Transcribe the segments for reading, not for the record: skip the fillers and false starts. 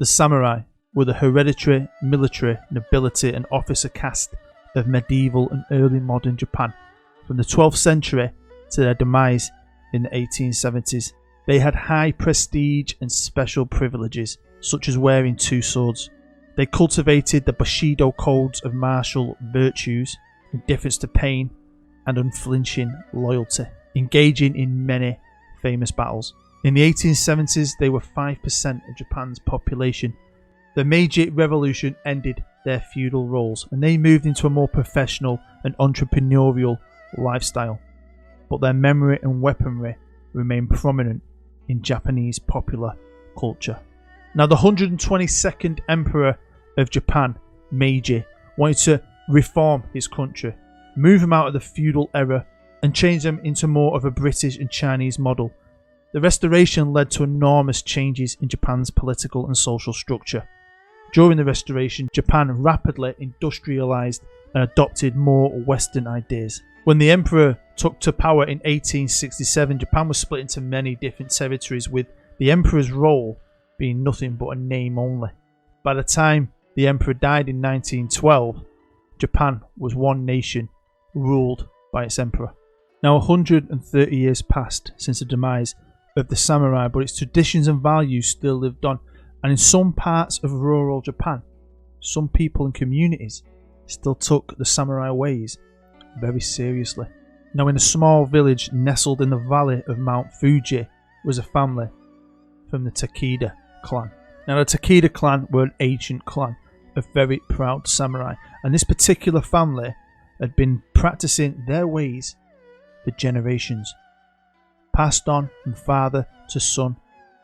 The samurai were the hereditary military nobility and officer caste of medieval and early modern Japan. From the 12th century to their demise in the 1870s, they had high prestige and special privileges, such as wearing two swords. They cultivated the Bushido codes of martial virtues, indifference to pain, and unflinching loyalty, engaging in many famous battles. In the 1870s, they were 5% of Japan's population. The Meiji Revolution ended their feudal roles, and they moved into a more professional and entrepreneurial lifestyle. But their memory and weaponry remain prominent in Japanese popular culture. Now, the 122nd Emperor of Japan, Meiji, wanted to reform his country, move them out of the feudal era, and change them into more of a British and Chinese model. The restoration led to enormous changes in Japan's political and social structure. During the restoration, Japan rapidly industrialized and adopted more Western ideas. When the emperor took to power in 1867, Japan was split into many different territories, with the emperor's role being nothing but a name only. By the time the emperor died in 1912, Japan was one nation ruled by its emperor. Now 130 years passed since the demise of the samurai, but its traditions and values still lived on, and in some parts of rural Japan, some people and communities still took the samurai ways very seriously. Now, in a small village nestled in the valley of Mount Fuji was a family from the Takeda clan. Now, the Takeda clan were an ancient clan of very proud samurai, and this particular family had been practicing their ways for generations, passed on from father to son,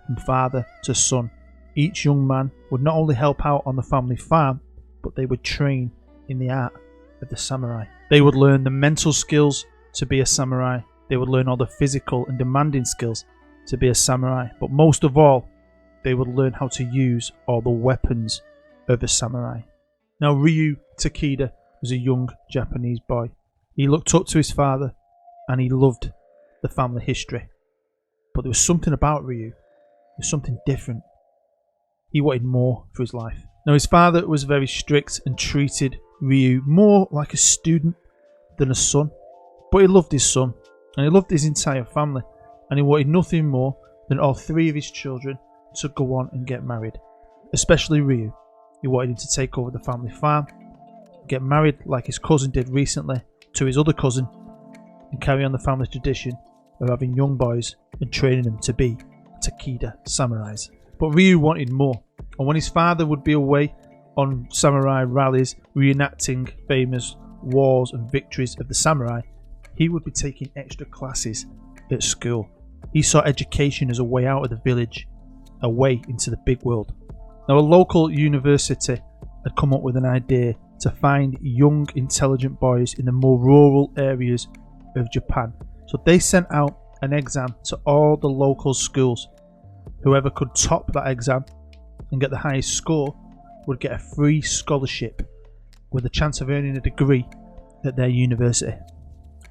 from father to son. Each young man would not only help out on the family farm, but they would train in the art of the samurai. They would learn the mental skills to be a samurai. They would learn all the physical and demanding skills to be a samurai. But most of all, they would learn how to use all the weapons of a samurai. Now, Ryu Takeda was a young Japanese boy. He looked up to his father and he loved the family history. But there was something about Ryu. There was something different. He wanted more for his life. Now, his father was very strict and treated Ryu more like a student than a son. But he loved his son and he loved his entire family, and he wanted nothing more than all three of his children to go on and get married. Especially Ryu. He wanted him to take over the family farm, get married like his cousin did recently to his other cousin, and carry on the family tradition of having young boys and training them to be Takeda samurais. But Ryu wanted more, and when his father would be away on samurai rallies reenacting famous wars and victories of the samurai, he would be taking extra classes at school. He saw education as a way out of the village, a way into the big world. Now, a local university had come up with an idea to find young, intelligent boys in the more rural areas of Japan. So they sent out an exam to all the local schools. Whoever could top that exam and get the highest score would get a free scholarship with a chance of earning a degree at their university.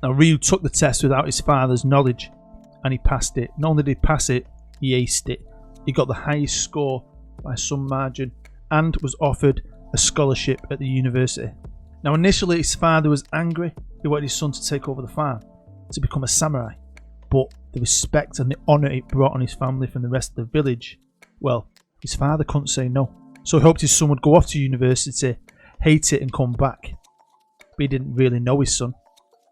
Now, Ryu took the test without his father's knowledge, and he passed it. Not only did he pass it, he aced it. He got the highest score by some margin and was offered a scholarship at the university. Now, initially his father was angry. He wanted his son to take over the farm, to become a samurai. But the respect and the honour it brought on his family from the rest of the village, well, his father couldn't say no. So he hoped his son would go off to university, hate it and come back. But he didn't really know his son.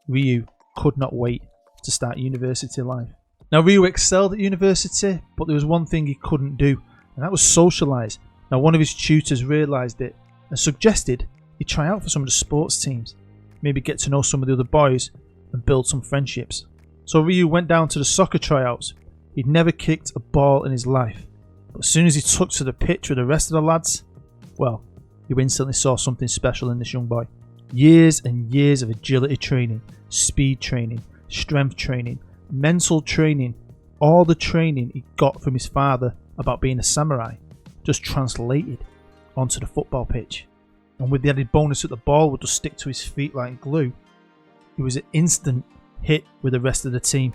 Ryu could not wait to start university life. Now, Ryu excelled at university, but there was one thing he couldn't do, and that was socialise. Now, one of his tutors realised it and suggested he try out for some of the sports teams, maybe get to know some of the other boys and build some friendships. So Ryu went down to the soccer tryouts. He'd never kicked a ball in his life, but as soon as he took to the pitch with the rest of the lads, well, you instantly saw something special in this young boy. Years and years of agility training, speed training, strength training, mental training, all the training he got from his father about being a samurai just translated onto the football pitch. And with the added bonus that the ball would just stick to his feet like glue, it was an instant hit with the rest of the team.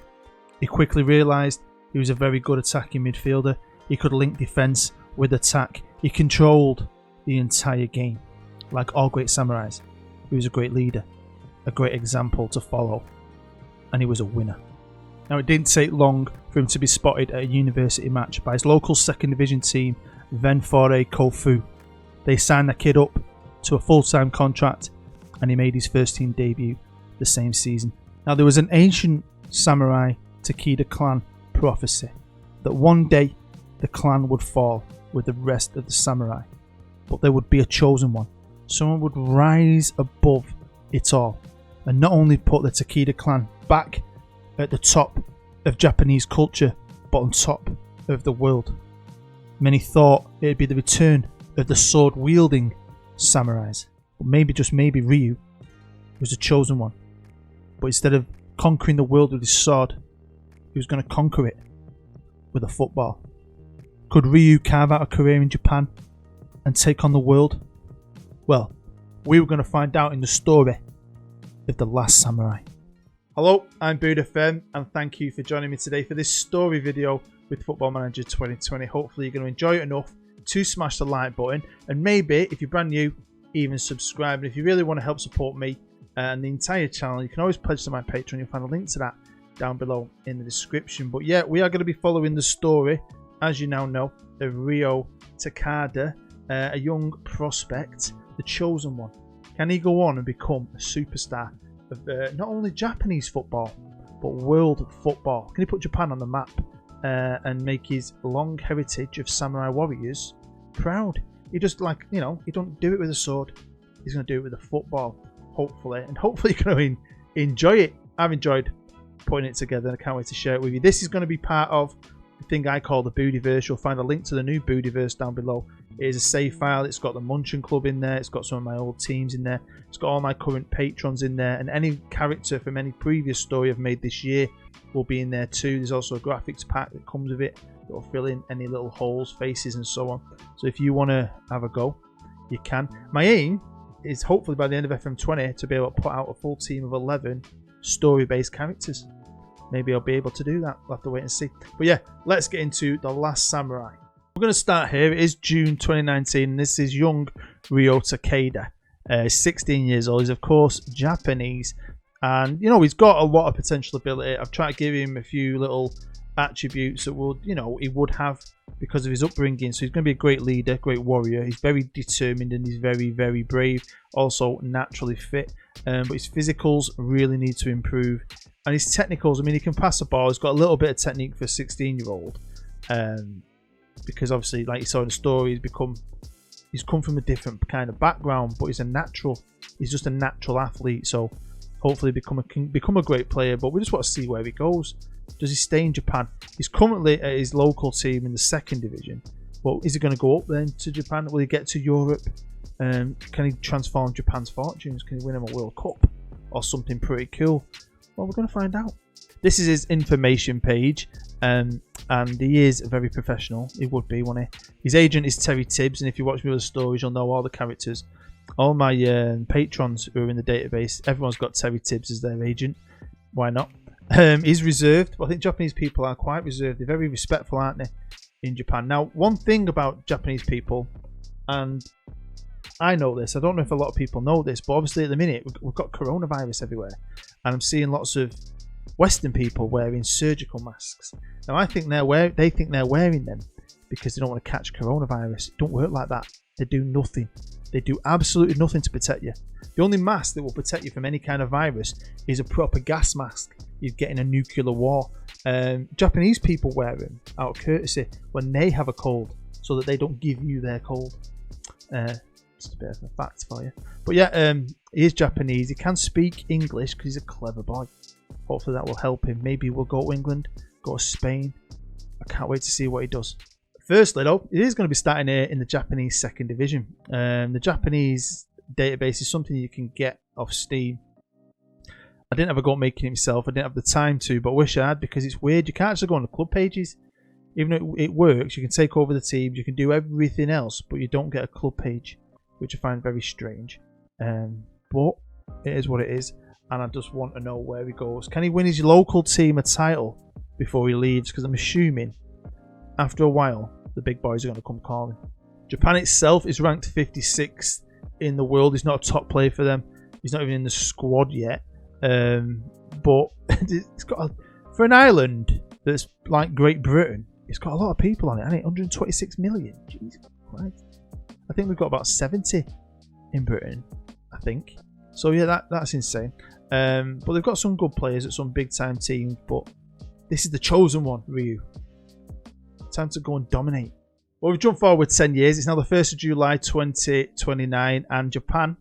He quickly realised he was a very good attacking midfielder. He could link defence with attack. He controlled the entire game. Like all great samurais, he was a great leader, a great example to follow, and he was a winner. Now, it didn't take long for him to be spotted at a university match by his local second division team, FM20 Kofu. They signed the kid up to a full-time contract, and he made his first team debut the same season. Now, there was an ancient samurai Takeda clan prophecy that one day the clan would fall with the rest of the samurai, but there would be a chosen one. Someone would rise above it all and not only put the Takeda clan back at the top of Japanese culture, but on top of the world. Many thought it would be the return of the sword-wielding samurais, but maybe, just maybe, Ryu was the chosen one. But instead of conquering the world with his sword, he was going to conquer it with a football. Could Ryu carve out a career in Japan and take on the world? Well, we were going to find out in the story of The Last Samurai. Hello, I'm BoodFM, and thank you for joining me today for this story video with Football Manager 2020. Hopefully you're going to enjoy it enough to smash the like button, and maybe, if you're brand new, even subscribe. And if you really want to help support me and the entire channel, you can always pledge to my Patreon. You'll find a link to that down below in the description. But yeah, we are going to be following the story, as you now know, of Ryo Takeda, a young prospect, the chosen one. Can he go on and become a superstar of not only Japanese football, but world football? Can he put Japan on the map and make his long heritage of samurai warriors proud? He just, like, you know, he don't do it with a sword. He's going to do it with a football, hopefully. And hopefully you're going to enjoy it. I've enjoyed putting it together, and I can't wait to share it with you. This is going to be part of the thing I call the Boodyverse. You'll find a link to the new Boodyverse down below. It is a save file. It's got the Munchen Club in there. It's got some of my old teams in there. It's got all my current patrons in there, and any character from any previous story I've made this year will be in there too. There's also a graphics pack that comes with it that will fill in any little holes, faces, and so on. So if you want to have a go, you can. My aim is hopefully by the end of FM20 to be able to put out a full team of 11 story-based characters. Maybe I'll be able to do that. We'll have to wait and see. But yeah, let's get into The Last Samurai. We're going to start here. It is June 2019, and this is young Ryo Takeda. 16 years old. He's, of course, Japanese. And, you know, he's got a lot of potential ability. I've tried to give him a few little attributes that would, you know, he would have because of his upbringing. So he's going to be a great leader, great warrior. He's very determined and he's very, very brave. Also naturally fit. But his physicals really need to improve. And his technicals, I mean, he can pass the ball. He's got a little bit of technique for a 16-year-old. Because obviously, like you saw in the story, he's come from a different kind of background, but he's just a natural athlete. So hopefully become a great player. But we just want to see where he goes. Does he stay in Japan? He's currently at his local team in the second division. Well, is he going to go up then to Japan? Will he get to Europe? Can he transform Japan's fortunes? Can he win him a World Cup or something pretty cool? Well, we're going to find out. This is his information page, and he is very professional. He would be, wouldn't he? His agent is Terry Tibbs, and if you watch me with the stories, you'll know all the characters. All my patrons who are in the database, everyone's got Terry Tibbs as their agent. Why not? He's reserved. I think Japanese people are quite reserved. They're very respectful, aren't they, in Japan? Now, one thing about Japanese people, and I know this, I don't know if a lot of people know this, but obviously at the minute we've got coronavirus everywhere, and I'm seeing lots of Western people wearing surgical masks. Now I think they think they're wearing them because they don't want to catch coronavirus. It don't work like that. They do nothing. They do absolutely nothing to protect you. The only mask that will protect you from any kind of virus is a proper gas mask. You'd get in a nuclear war. Japanese people wear them out of courtesy when they have a cold, so that they don't give you their cold. Just a bit of a fact for you. But yeah, he is Japanese. He can speak English because he's a clever boy. Hopefully that will help him. Maybe we'll go to England, go to Spain. I can't wait to see what he does. Firstly, though, he is going to be starting here in the Japanese second division. The Japanese database is something you can get off Steam. I didn't have a go at making it myself. I didn't have the time to, but I wish I had, because it's weird. You can't actually go on the club pages. Even though it works, you can take over the teams, you can do everything else, but you don't get a club page, which I find very strange. But it is what it is, and I just want to know where he goes. Can he win his local team a title before he leaves? Because I'm assuming after a while the big boys are going to come calling. Japan itself is ranked 56th in the world. He's not a top player for them. He's not even in the squad yet. But it's got for an island that's like Great Britain, it's got a lot of people on it, hasn't it? 126 million. Jesus Christ. I think we've got about 70 in Britain, I think. So yeah, that's insane. But they've got some good players at some big time teams, but this is the chosen one, Ryu. Time to go and dominate. Well, we've jumped forward 10 years. It's now the 1st of July 2029, and Japan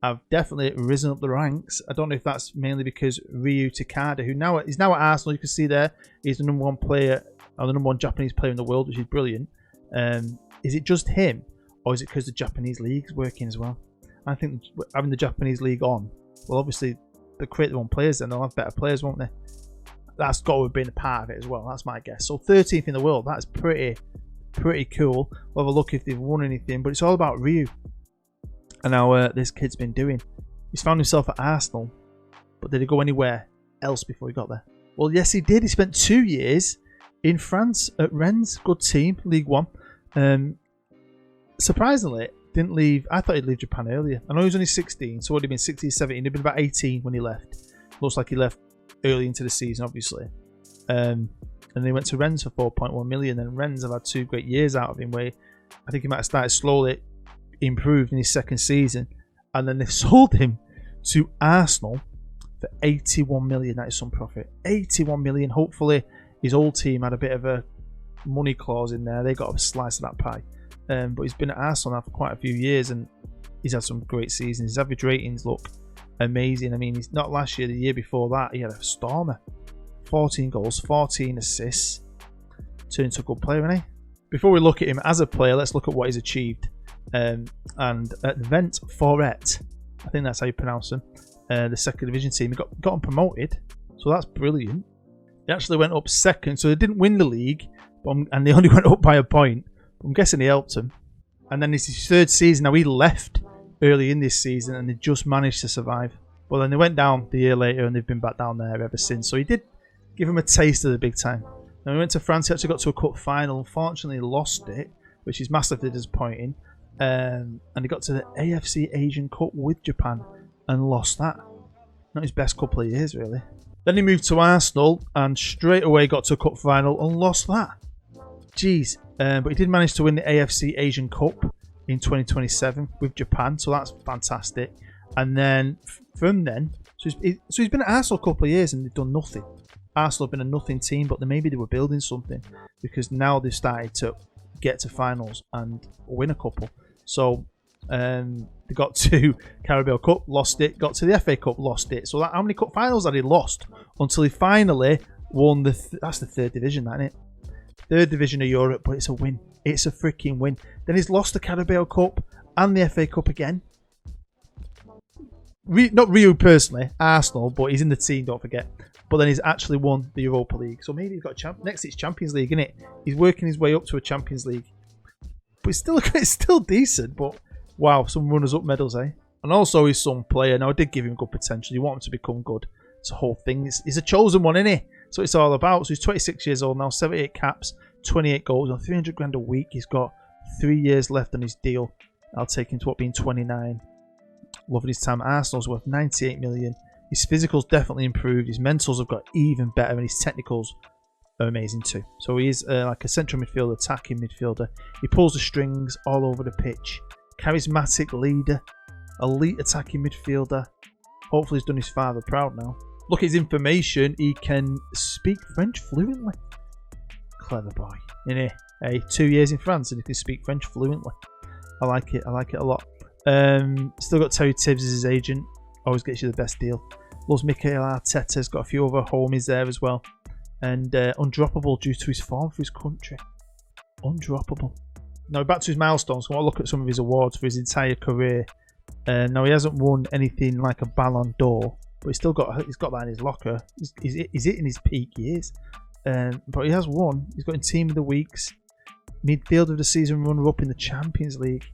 have definitely risen up the ranks. I don't know if that's mainly because Ryu Takada, who is now at Arsenal, you can see there, he's the #1 player, or the #1 Japanese player in the world, which is brilliant. Is it just him, or is it because the Japanese league's working as well? I think having the Japanese league on, well, obviously they create their own players, and they'll have better players, won't they? That's got to have been a part of it as well. That's my guess. So 13th in the world. That's pretty cool. We'll have a look if they've won anything, but it's all about Ryu and how this kid's been doing. He's found himself at Arsenal, but did he go anywhere else before he got there? Well, yes, he did. He spent 2 years in France at Rennes. Good team, League One. Surprisingly, didn't leave. I thought he'd leave Japan earlier. I know he was only 16, so would have been 16, 17. He'd been about 18 when he left. Looks like he left early into the season, obviously. And they went to Rennes for 4.1 million. And Rennes have had 2 great years out of him, where I think he might have started slowly, improved in his 2nd season, and then they've sold him to Arsenal for 81 million. That is some profit. 81 million. Hopefully, his old team had a bit of a money clause in there. They got a slice of that pie. But he's been at Arsenal now for quite a few years, and he's had some great seasons. His average ratings look amazing. I mean, he's not last year, the year before that, he had a stormer. 14 goals, 14 assists. Turned into a good player, isn't he? Before we look at him as a player, let's look at what he's achieved. And at Vent Foret, I think that's how you pronounce him, the 2nd division team, he got him promoted, so that's brilliant. He actually went up 2nd, so they didn't win the league, and they only went up by a point. I'm guessing he helped him. And then it's his 3rd season. Now, he left early in this season, and they just managed to survive. Well, then they went down the year later, and they've been back down there ever since. So he did give him a taste of the big time. Now, he went to France. He actually got to a cup final. Unfortunately, lost it, which is massively disappointing. And he got to the AFC Asian Cup with Japan and lost that. Not his best couple of years, really. Then he moved to Arsenal and straight away got to a cup final and lost that. Jeez. But he did manage to win the AFC Asian Cup in 2027 with Japan, so that's fantastic. And then from then, so he's been at Arsenal a couple of years and they've done nothing. Arsenal have been a nothing team, but maybe they were building something, because now they've started to get to finals and win a couple. So they got to Carabao Cup, lost it. Got to the FA Cup, lost it. So how many cup finals had he lost until he finally won that's the 3rd division, that, isn't it? 3rd division of Europe, but it's a win. It's a freaking win. Then he's lost the Carabao Cup and the FA Cup again. Not Ryu personally, Arsenal, but he's in the team, don't forget. But then he's actually won the Europa League. So maybe he's got next it's Champions League, isn't it? He's working his way up to a Champions League. But it's still decent, but wow, some runners-up medals, eh? And also he's some player. Now, I did give him good potential. You want him to become good. It's a whole thing. He's a chosen one, isn't he? So it's all about. So he's 26 years old now, 78 caps, 28 goals, on 300 grand a week. He's got 3 years left on his deal. I'll take him to what, being 29. Loving his time at Arsenal's worth 98 million. His physicals definitely improved. His mentals have got even better, and his technicals are amazing too. So he is like a central midfielder, attacking midfielder. He pulls the strings all over the pitch. Charismatic leader, elite attacking midfielder. Hopefully he's done his father proud now. Look at his information. He can speak French fluently. Clever boy. In here, 2 years in France and he can speak French fluently. I like it. I like it a lot. Still got Terry Tibbs as his agent. Always gets you the best deal. Loves Mikel Arteta's got a few other homies there as well. And undroppable due to his form for his country. Undroppable. Now back to his milestones. I want to look at some of his awards for his entire career. Now he hasn't won anything like a Ballon d'Or, but he's got that in his locker. He's hitting his peak years. But he has won. He's got in Team of the Weeks, Midfield of the Season runner-up in the Champions League.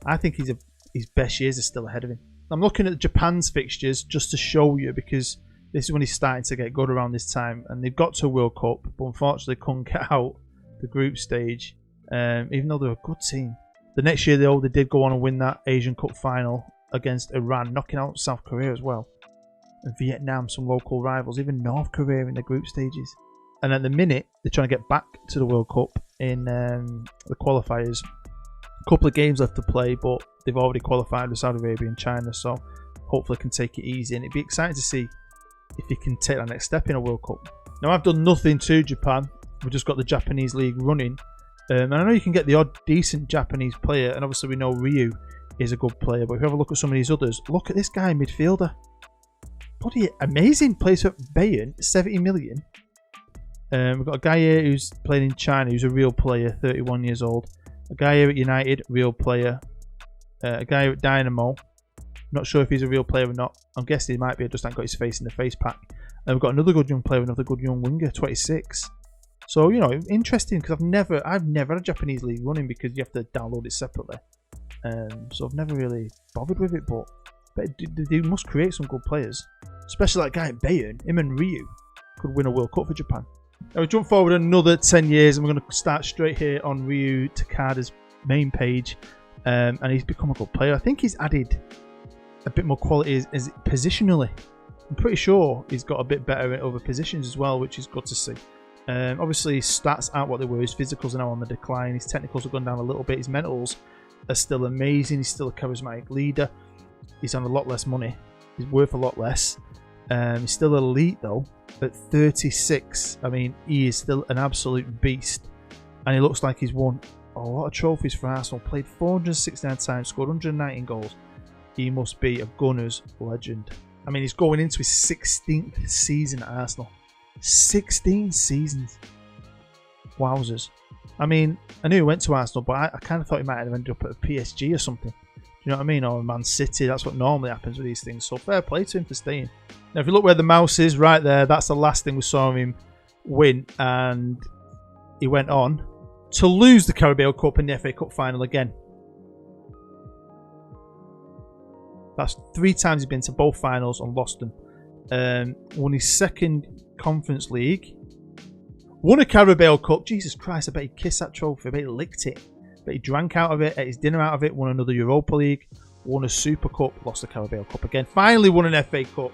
I think his best years are still ahead of him. I'm looking at Japan's fixtures just to show you, because this is when he's starting to get good around this time. And they've got to a World Cup, but unfortunately couldn't get out the group stage, even though they're a good team. The next year, they did go on and win that Asian Cup final against Iran, knocking out South Korea as well. And Vietnam, some local rivals, even North Korea in the group stages. And at the minute, they're trying to get back to the World Cup in the qualifiers. A couple of games left to play, but they've already qualified with Saudi Arabia and China, so hopefully can take it easy. And it'd be exciting to see if he can take that next step in a World Cup. Now, I've done nothing to Japan. We've just got the Japanese league running. And I know you can get the odd decent Japanese player, and obviously we know Ryu is a good player, but if you have a look at some of these others, look at this guy, midfielder. Bloody amazing, plays for Bayern, 70 million. We've got a guy here who's playing in China, who's a real player, 31 years old. A guy here at United, real player. A guy here at Dynamo, not sure if he's a real player or not. I'm guessing he might be, I just haven't got his face in the face pack. And we've got another good young player, another good young winger, 26. So, you know, interesting, because I've never had a Japanese league running because you have to download it separately. So I've never really bothered with it, but they must create some good players. Especially that guy at Bayern, him and Ryu could win a World Cup for Japan. Now we jump forward another 10 years and we're going to start straight here on Ryu Takada's main page. And he's become a good player. I think he's added a bit more quality as positionally. I'm pretty sure he's got a bit better at other positions as well, which is good to see. Obviously his stats aren't what they were. His physicals are now on the decline. His technicals have gone down a little bit. His mentals are still amazing. He's still a charismatic leader. He's on a lot less money. He's worth a lot less. He's still elite though. At 36, I mean, he is still an absolute beast. And he looks like he's won a lot of trophies for Arsenal. Played 469 times, scored 119 goals. He must be a Gunners legend. I mean, he's going into his 16th season at Arsenal. 16 seasons. Wowzers. I mean, I knew he went to Arsenal, but I kind of thought he might have ended up at a PSG or something. Do you know what I mean? Or Man City. That's what normally happens with these things. So fair play to him for staying. Now, if you look where the mouse is, right there, that's the last thing we saw him win. And he went on to lose the Carabao Cup in the FA Cup final again. That's 3 times he's been to both finals and lost them. Won his second Conference League. Won a Carabao Cup. Jesus Christ, I bet he kissed that trophy. I bet he licked it. I bet he drank out of it, ate his dinner out of it. Won another Europa League. Won a Super Cup. Lost the Carabao Cup again. Finally won an FA Cup.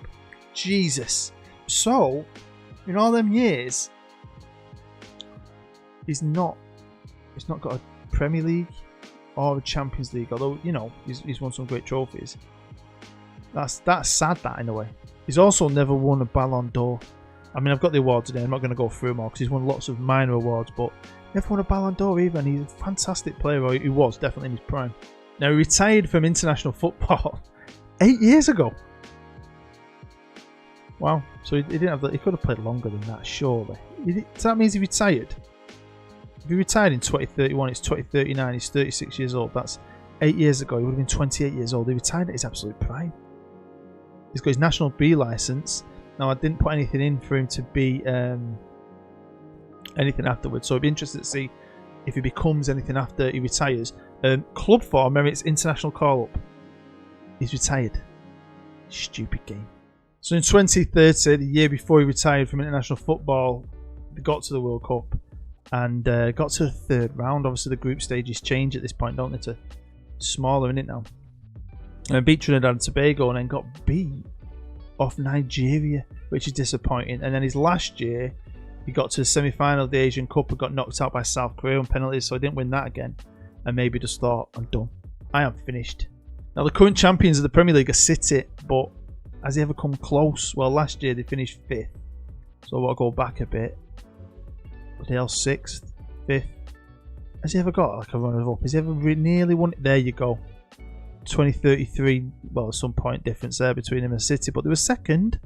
Jesus. So, in all them years, he's not got a Premier League or a Champions League. Although, you know, he's won some great trophies. That's sad, that, in a way. He's also never won a Ballon d'Or. I mean, I've got the awards today. I'm not going to go through them all because he's won lots of minor awards, but never won a Ballon d'Or either, and he's a fantastic player. Or he was definitely in his prime. Now, he retired from international football 8 years ago. Wow. So he didn't have that. He could have played longer than that, surely. So that means he retired. If he retired in 2031, it's 2039. He's 36 years old. That's 8 years ago. He would have been 28 years old. He retired at his absolute prime. He's got his National B licence. Now, I didn't put anything in for him to be anything afterwards, so it'd be interesting to see if he becomes anything after he retires. Club form merits international call-up. He's retired. Stupid game. So in 2030, the year before he retired from international football, they got to the World Cup and got to the third round. Obviously, the group stages change at this point, don't they? To smaller, isn't it now? And beat Trinidad and Tobago and then got beat off Nigeria, which is disappointing. And then his last year, he got to the semi-final of the Asian Cup and got knocked out by South Korea on penalties, so he didn't win that again. And maybe just thought, I'm done. I am finished. Now, the current champions of the Premier League are City, but has he ever come close? Well, last year they finished 5th. So I'll go back a bit. They're 6th, 5th. Has he ever got like a runner-up? Has he ever nearly won it? There you go. 2033, well, some point difference there between him and City, but they were second.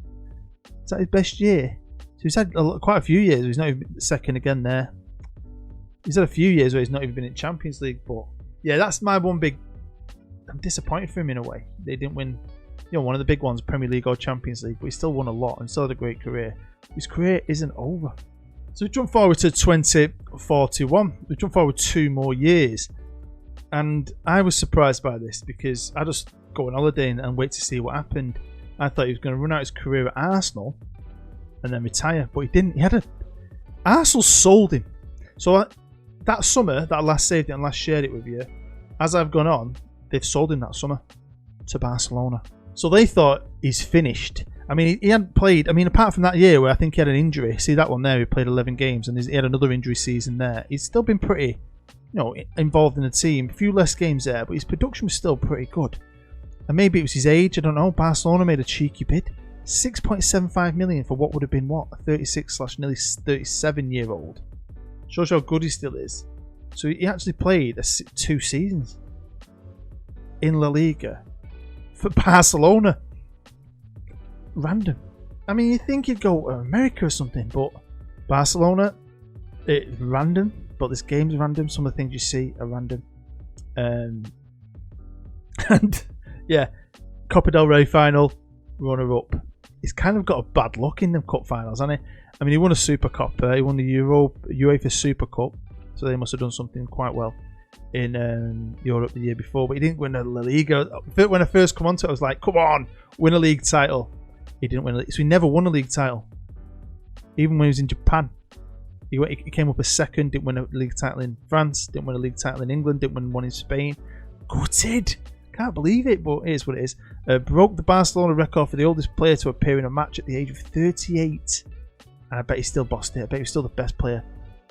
Is that his best year? So he's had quite a few years where he's not even second again there. He's had a few years where he's not even been in Champions League, but yeah, that's my one big. I'm disappointed for him in a way. They didn't win, you know, one of the big ones, Premier League or Champions League, but he still won a lot and still had a great career. His career isn't over. So we jump forward to 2041. We jump forward 2 more years. And I was surprised by this because I just go on holiday and wait to see what happened. I thought he was going to run out his career at Arsenal and then retire, but he didn't. Arsenal sold him. So that summer that I last saved it and last shared it with you, as I've gone on, they've sold him that summer to Barcelona. So they thought he's finished. I mean, he hadn't played. I mean, apart from that year where I think he had an injury. See that one there? He played 11 games and he had another injury season there. He's still been pretty, involved in the team. A few less games there, but his production was still pretty good. And maybe it was his age. I don't know. Barcelona made a cheeky bid. 6.75 million for what would have been what, a 36/ nearly 37-year-old. Shows you how good he still is. So he actually played 2 seasons in La Liga for Barcelona. Random. I mean, you think he'd go to America or something, but Barcelona, it's random. But this game's random. Some of the things you see are random. And yeah, Copa del Rey final, runner-up. He's kind of got a bad luck in them cup finals, hasn't he? I mean, he won a Super Cup. He won the UEFA Super Cup, so they must have done something quite well in Europe the year before. But he didn't win a La Liga. When I first come onto it, I was like, come on, win a league title. He didn't win a league. So he never won a league title. Even when he was in Japan. He came up as second, didn't win a league title in France, didn't win a league title in England, didn't win one in Spain. Gutted. Can't believe it, but it is what it is. Broke the Barcelona record for the oldest player to appear in a match at the age of 38. And I bet he still bossed it. I bet he was still the best player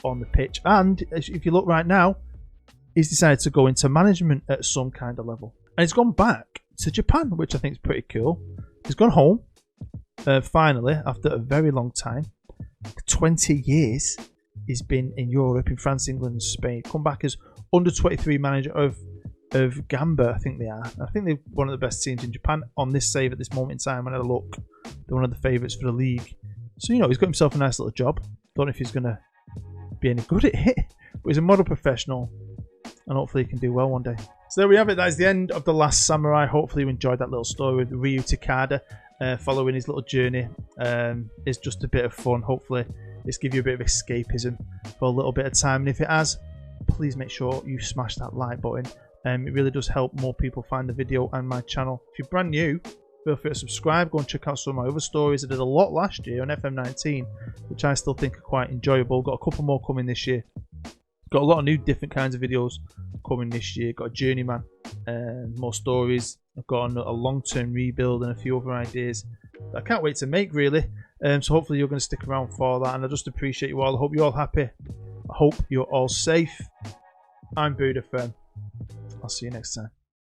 on the pitch. And if you look right now, he's decided to go into management at some kind of level. And he's gone back to Japan, which I think is pretty cool. He's gone home, finally, after a very long time. 20 years he's been in Europe, in France, England and Spain. Come back as under-23 manager of Gamba, I think they are. I think they're one of the best teams in Japan on this save at this moment in time. When I had a look, they're one of the favourites for the league. So, he's got himself a nice little job. Don't know if he's going to be any good at it, but he's a model professional and hopefully he can do well one day. So there we have it. That is the end of The Last Samurai. Hopefully you enjoyed that little story with Ryu Takada. Following his little journey. It's just a bit of fun. Hopefully it's give you a bit of escapism for a little bit of time, and if it has, please make sure you smash that like button. It really does help more people find the video and my channel. If you're brand new, feel free to subscribe. Go and check out some of my other stories. I did a lot last year on FM19, which I still think are quite enjoyable. Got a couple more coming this year. Got a lot of new different kinds of videos coming this year. Got a Journeyman, more stories. I've got a long-term rebuild and a few other ideas that I can't wait to make, really. So hopefully you're going to stick around for that, and I just appreciate you all. I hope you're all happy. I hope you're all safe. I'm Buddha Fern. I'll see you next time.